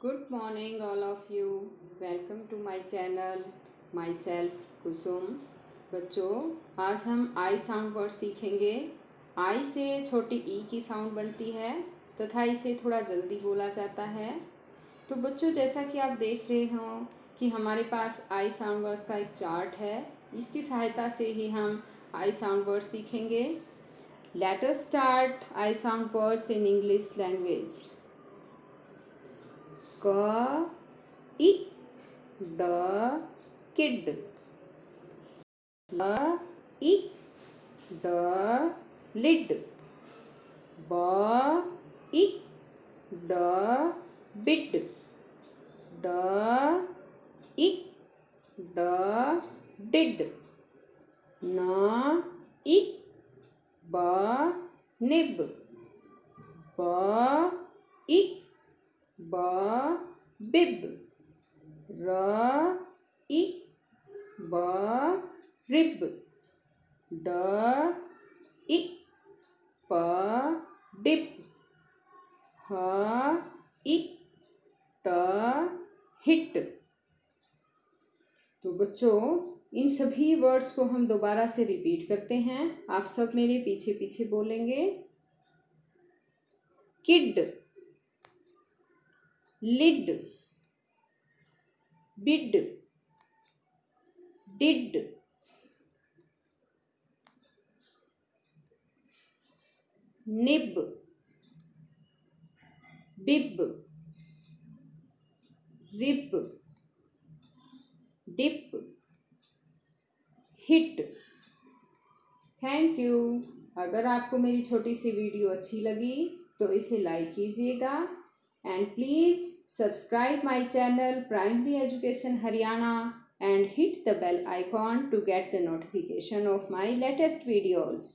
Good morning all of you. Welcome to my channel. Myself कुसुम। बच्चों, आज हम I sound word सीखेंगे। आई से छोटी ई की साउंड बनती है तथा इसे थोड़ा जल्दी बोला जाता है। तो बच्चों, जैसा कि आप देख रहे हो कि हमारे पास आई साउंड वर्ड्स का एक चार्ट है। इसकी सहायता से ही हम आई साउंड वर्ड सीखेंगे। Let us start I sound words in English language. क इ ड किड, ल इ ड लिड, ब इ ड बिड, ड इ ड डिड, न इ ब निब, ब इ ब बिब, र इ ब रिब, ड इ प डिप, ह इ ट हिट। तो बच्चों, इन सभी वर्ड्स को हम दोबारा से रिपीट करते हैं। आप सब मेरे पीछे पीछे बोलेंगे। Kid, lid, bid, did, nib, bib, rib, dip, hit. Thank you. अगर आपको मेरी छोटी सी वीडियो अच्छी लगी तो इसे लाइक कीजिएगा and please subscribe my channel Primary Education Haryana and hit the bell icon to get the notification of my latest videos.